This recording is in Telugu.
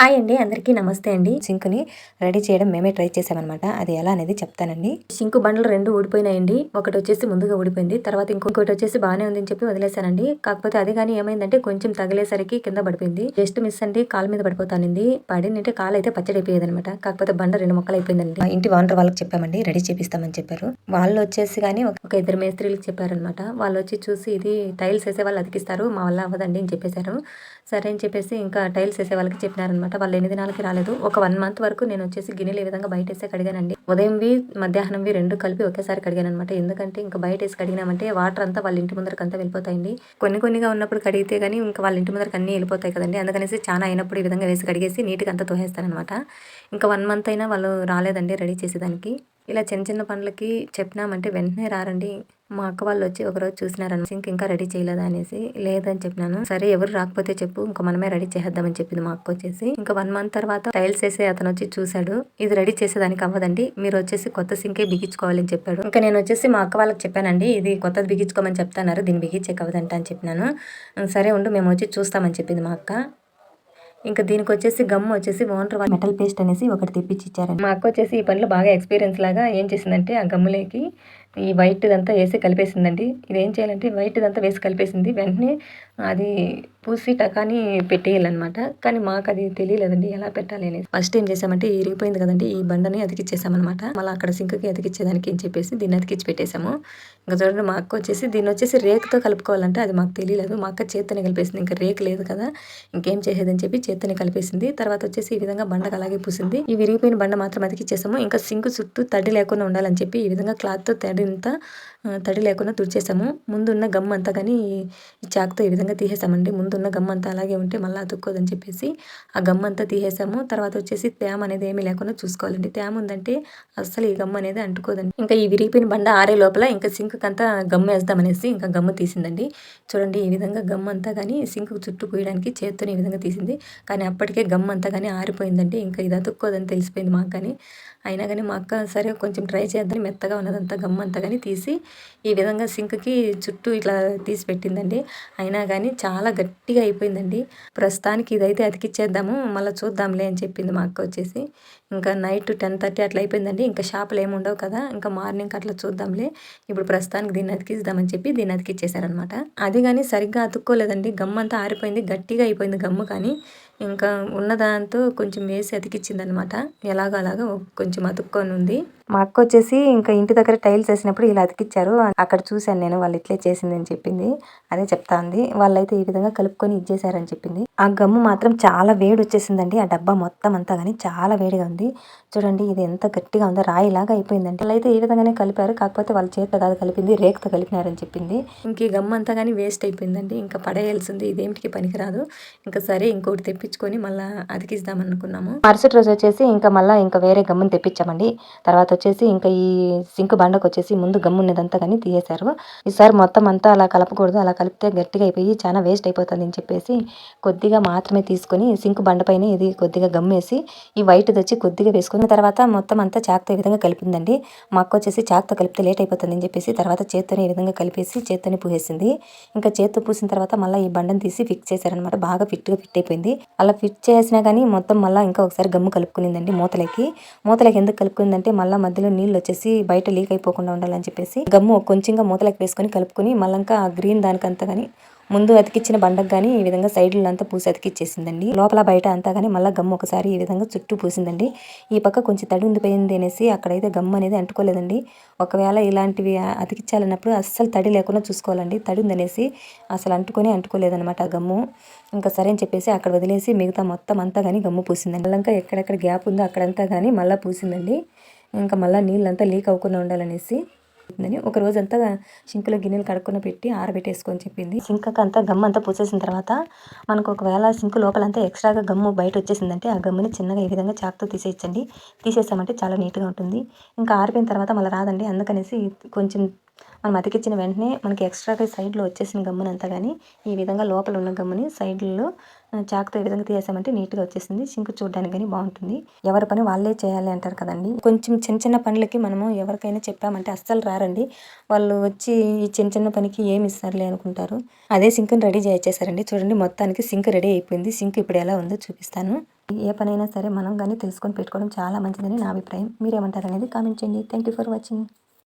హాయ్ అండి, అందరికీ నమస్తే అండి. సింకుని రెడీ చేయడం మేమే ట్రై చేసామన్నమాట. అది ఎలా అనేది చెప్తానండి. సింకు బండ్లు 2 ఊడిపోయినాయండి. ఒకటి వచ్చేసి ముందుగా ఊడిపోయింది. తర్వాత ఇంకొకటి వచ్చేసి బాగానే ఉందని చెప్పి వదిలేసానండి. కాకపోతే అది కానీ ఏమైందంటే కొంచెం తగిలేసరికి కింద పడిపోయింది. జస్ట్ మిస్ అండి, కాలు మీద పడిపోతానండి. పడిందంటే కాలు అయితే పచ్చడైపోయేది అనమాట. కాకపోతే బండ 2 ముక్కలు అయిపోయిందండి. మా ఇంటి ఓనర్ వాళ్ళకి చెప్పామండి, రెడీ చేపిస్తామని చెప్పారు. వాళ్ళు వచ్చేసి కానీ ఒక ఇద్దరు మేస్త్రీలకు చెప్పారనమాట. వాళ్ళు వచ్చి చూసి ఇది టైల్స్ వేసే వాళ్ళు అతికిస్తారు, మా వల్ల అవ్వదండి అని చెప్పేశారు. సరే అని చెప్పేసి ఇంకా టైల్స్ వేసే వాళ్ళకి చెప్పినారనమాట. వాళ్ళు 8 దినాలకి రాలేదు. ఒక 1 మంత్ వరకు నేను వచ్చేసి గిన్నెలు ఈ విధంగా బయటేసే కడిగానండి. ఉదయంవి మధ్యాహ్నంవి 2 కలిపి ఒకేసారి కడిగానమాట. ఎందుకంటే ఇంకా బయటేసి కడిగినామంటే వాటర్ అంతా వాళ్ళ ఇంటి ముందరకంతా వెళ్ళిపోతాయండి. కొన్నిగా ఉన్నప్పుడు కడిగితే గానీ ఇంకా వాళ్ళ ఇంటి ముందరకు అన్నీ వెళ్ళిపోతాయి కదండి. అందుకనేసి చాలా అయినప్పుడు ఈ విధంగా వేసి కడిగేసి నీట్గా అంతా తోసేస్తానమాట. ఇంకా 1 మంత్ అయినా వాళ్ళు రాలేదండి రెడీ చేసేదానికి. ఇలా చిన్న పనులకి చెప్పినామంటే వెంటనే రారండి. మా అక్క వాళ్ళు వచ్చి ఒకరోజు చూసినారని సింక్ ఇంకా రెడీ చేయలేదా అనేసి. లేదని చెప్పినాను. సరే ఎవరు రాకపోతే చెప్పు, ఇంకా మనమే రెడీ చేద్దామని చెప్పింది మా అక్క వచ్చేసి. ఇంకా 1 మంత్ తర్వాత టైల్స్ వేసే అతను వచ్చి చూశాడు. ఇది రెడీ చేసేదానికి అవ్వదండి, మీరు వచ్చేసి కొత్త సింకే బిగించుకోవాలని చెప్పాడు. ఇంకా నేను వచ్చేసి మా అక్క వాళ్ళకి చెప్పానండి, ఇది కొత్తది బిగించుకోమని చెప్తున్నారు, దీన్ని బిగించేకి అవ్వదంట అని చెప్పినాను. సరే ఉండు, మేము వచ్చి చూస్తామని చెప్పింది మా అక్క. ఇంకా దీనికి వచ్చేసి గమ్ వచ్చేసి ఓనర్ వాళ్ళు మెటల్ పేస్ట్ అనేసి ఒకటి తెప్పించి ఇచ్చారండి. మా అక్క వచ్చేసి ఈ పనిలో బాగా ఎక్స్పీరియన్స్ లాగా ఏం చేసిందంటే ఆ గమ్ములేకి ఈ వైట్ దంతా వేసి కలిపేసిందండి. ఇది ఏం చేయాలంటే వైట్ దంతా వేసి కలిపేసింది. వెంటనే అది పూసి టకాని పెట్టేయాలన్నమాట. కానీ మాకు అది తెలియలేదండి ఎలా పెట్టాలి అనేది. ఫస్ట్ ఏం చేసామంటే ఇరిగిపోయింది కదండి, ఈ బండని అతికిచ్చేసామన్నమాట. మళ్ళీ అక్కడ సింక్కి అతికిచ్చేదానికి ఏం చెప్పేసి దీన్ని అతికిచ్చి పెట్టేశాము. ఇంకా చూడండి మా అక్క వచ్చేసి దీన్ని వచ్చేసి రేకుతో కలుపుకోవాలంటే అది మాకు తెలియలేదు. మా అక్క చేత్తోనే కలిపేసింది. ఇంకా రేకు లేదు కదా, ఇంకేం చేసేదని చెప్పి చేత్తోనే కలిపేసింది. తర్వాత వచ్చేసి ఈ విధంగా బండకు అలాగే పూసింది. ఈ విరిగిపోయిన బండ మాత్రం అతికిచ్చేసాము. ఇంకా సింక్ చుట్టూ తడి లేకుండా ఉండాలని చెప్పి ఈ విధంగా క్లాత్తో తడి లేకుండా తుడిచేసాము. ముందున్న గమ్ అంతా కానీ ఈ చాకుతో ఈ విధంగా తీసేసామండి. ముందున్న గమ్ అంతా అలాగే ఉంటే మళ్ళీ అతుక్కోదని చెప్పేసి ఆ గమ్ అంతా తీసేసాము. తర్వాత వచ్చేసి తేమ అనేది ఏమీ లేకుండా చూసుకోవాలండి. తేమ ఉందంటే అస్సలు ఈ గమ్ అనేది అంటుకోదండి. ఇంకా ఈ విరిగిపోయిన బండ ఆరే లోపల ఇంకా సింక్ అంతా గమ్ వేద్దామనేసి ఇంకా గమ్ము తీసిందండి. చూడండి ఈ విధంగా గమ్ అంతా కానీ సింక్ చుట్టూ పూయడానికి చేత్తో ఈ విధంగా తీసింది. కానీ అప్పటికే గమ్ అంతా కానీ ఆరిపోయిందండి. ఇంకా ఇది అతుక్కోదని తెలిసిపోయింది మాకు. కానీ అయినా కానీ మా అక్క సరే కొంచెం ట్రై చేద్దాం, మెత్తగా ఉన్నదంతా గమ్ అంతా కానీ తీసి ఈ విధంగా సింక్కి చుట్టూ ఇట్లా తీసి పెట్టిందండి. అయినా కానీ చాలా గట్టిగా అయిపోయిందండి. ప్రస్తుతానికి ఇదైతే అతికిచ్చేద్దాము, మళ్ళీ చూద్దాంలే అని చెప్పింది మా అక్క వచ్చేసి. ఇంకా నైట్ 10:30 అట్లా అయిపోయిందండి. ఇంకా షాపులు ఏమి ఉండవు కదా, ఇంకా మార్నింగ్ అట్లా చూద్దాంలే, ఇప్పుడు ప్రస్తుతానికి దీన్ని అతికిద్దామని చెప్పి దీన్ని అతికిచ్చేసారనమాట. అది కానీ సరిగ్గా అతుక్కోలేదండి. గమ్ అంతా ఆరిపోయింది, గట్టిగా అయిపోయింది గమ్ము. కానీ ఇంకా ఉన్నదాంతో కొంచెం వేసి అతికిచ్చిందనమాట. అలాగా కొంచెం అతుక్కొని ఉంది. మా అక్క వచ్చేసి ఇంకా ఇంటి దగ్గర టైల్స్ వేసినప్పుడు ఇలా అతికిచ్చారు, అక్కడ చూశాను నేను, వాళ్ళు ఇట్లే చేసిందని చెప్పింది. అదే చెప్తా ఉంది. వాళ్ళైతే ఈ విధంగా కలుపుకొని ఇచ్చేసారని చెప్పింది. ఆ గమ్ము మాత్రం చాలా వేడి వచ్చేసిందండి. ఆ డబ్బా మొత్తం అంతా కానీ చాలా వేడిగా ఉంది. చూడండి ఇది ఎంత గట్టిగా ఉందో, రాయిలాగా అయిపోయిందండి. వాళ్ళైతే ఈ విధంగానే కలిపారు, కాకపోతే వాళ్ళ చేతితో కాదు కలిపింది, రేకుతో కలిపినారని చెప్పింది. ఇంక ఈ గమ్ము అంతా కానీ వేస్ట్ అయిపోయిందండి. ఇంకా పడేయాల్సింది, ఇదేమిటికి పనికిరాదు. ఇంకా సరే ఇంకోటి తెప్పించుకొని మళ్ళీ అతికిద్దాం అనుకున్నాము. మరుసటి రోజు వచ్చేసి ఇంకా మళ్ళీ వేరే గమ్ముని తెప్పించామండి. తర్వాత వచ్చేసి ఇంకా ఈ సింక్ బండకు వచ్చేసి ముందు గమ్ము ఉన్నదంతా కానీ తీసేశారు. ఈసారి మొత్తం అంతా అలా కలపకూడదు, అలా కలిపితే గట్టిగా అయిపోయి చాలా వేస్ట్ అయిపోతుంది అని చెప్పేసి కొద్దిగా మాత్రమే తీసుకొని సింక్ బండ పైన ఇది కొద్దిగా గమ్మేసి ఈ వైట్ తెచ్చి కొద్దిగా వేసుకున్న తర్వాత మొత్తం అంతా చాకుతో ఈ విధంగా కలిపిందండి. మా అక్క వచ్చేసి చాకుతో కలిపితే లేట్ అయిపోతుంది అని చెప్పేసి తర్వాత చేత్తోనే ఈ విధంగా కలిపేసి చేత్తోనే పూసేసింది. ఇంకా చేత్తో పూసిన తర్వాత మళ్ళీ ఈ బండను తీసి ఫిక్స్ చేశారనమాట. బాగా ఫిట్ అయిపోయింది. అలా ఫిట్ చేసినా కానీ మొత్తం మళ్ళీ ఇంకా ఒకసారి గమ్ము కలుపుకునిందండి. మూతలకి ఎందుకు కలుపుకుందంటే మళ్ళీ మధ్యలో నీళ్ళు వచ్చేసి బయట లీక్ అయిపోకుండా ఉండాలని చెప్పేసి గమ్ము కొంచెంగా మూతలకు వేసుకొని కలుపుకొని మళ్ళీ ఆ గ్రీన్ దానికంతా కానీ ముందు అతికిచ్చిన బండకు కానీ ఈ విధంగా సైడ్లు అంతా పూసి అతికిచ్చేసిందండి. లోపల బయట అంతా కానీ మళ్ళీ గమ్ము ఒకసారి ఈ విధంగా చుట్టూ పూసిందండి. ఈ పక్క కొంచెం తడి ఉండిపోయింది అనేసి అక్కడైతే గమ్ము అనేది అంటుకోలేదండి. ఒకవేళ ఇలాంటివి అతికిచ్చాలన్నప్పుడు అస్సలు తడి లేకుండా చూసుకోవాలండి. తడి ఉందనేసి అసలు అంటుకోలేదనమాట ఆ గమ్ము. ఇంకా సరే అని చెప్పేసి అక్కడ వదిలేసి మిగతా మొత్తం అంతా కానీ గమ్ము పూసిందండి. మళ్ళీ ఇంకా ఎక్కడెక్కడ గ్యాప్ ఉందో అక్కడంతా కానీ మళ్ళీ పూసిందండి. ఇంకా మళ్ళీ నీళ్ళంతా లీక్ అవ్వకుండా ఉండాలనేసి ఒక రోజంతా సింకులో గిన్నెలు కడుక్కుని పెట్టి ఆరబెట్టేసుకొని చెప్పింది. సింక్ అంతా గమ్ అంతా పూసేసిన తర్వాత మనకు ఒకవేళ సింక్ లోపలంతా ఎక్స్ట్రాగా గమ్ము బయట వచ్చేసిందంటే ఆ గమ్ముని చిన్నగా ఈ విధంగా చాకుతో తీసేయచ్చండి. తీసేసామంటే చాలా నీట్గా ఉంటుంది. ఇంకా ఆరిపోయిన తర్వాత మళ్ళీ రాదండి. అందుకనేసి కొంచెం మనం అతికిచ్చిన వెంటనే మనకి ఎక్స్ట్రాగా సైడ్లో వచ్చేసిన గమ్మునంతా కానీ ఈ విధంగా లోపల ఉన్న గమ్ముని సైడ్లో చాకుతో ఈ విధంగా తీసేసామంటే నీట్గా వచ్చేసింది. సింక్ చూడడానికి కానీ బాగుంటుంది. ఎవరి పని వాళ్ళే చేయాలి అంటారు కదండి. కొంచెం చిన్న పనులకి మనము ఎవరికైనా చెప్పామంటే అస్సలు రారండి. వాళ్ళు వచ్చి ఈ చిన్న పనికి ఏమి ఇస్తారులే అనుకుంటారు. అదే సింక్ని రెడీ చేసేసారండి. చూడండి మొత్తానికి సింక్ రెడీ అయిపోయింది. సింక్ ఇప్పుడు ఎలా ఉందో చూపిస్తాను. ఏ పనైనా సరే మనం కానీ తెలుసుకొని పెట్టుకోవడం చాలా మంచిదని నా అభిప్రాయం. మీరేమంటారనేది కామెంట్ చేయండి. Thank you for watching.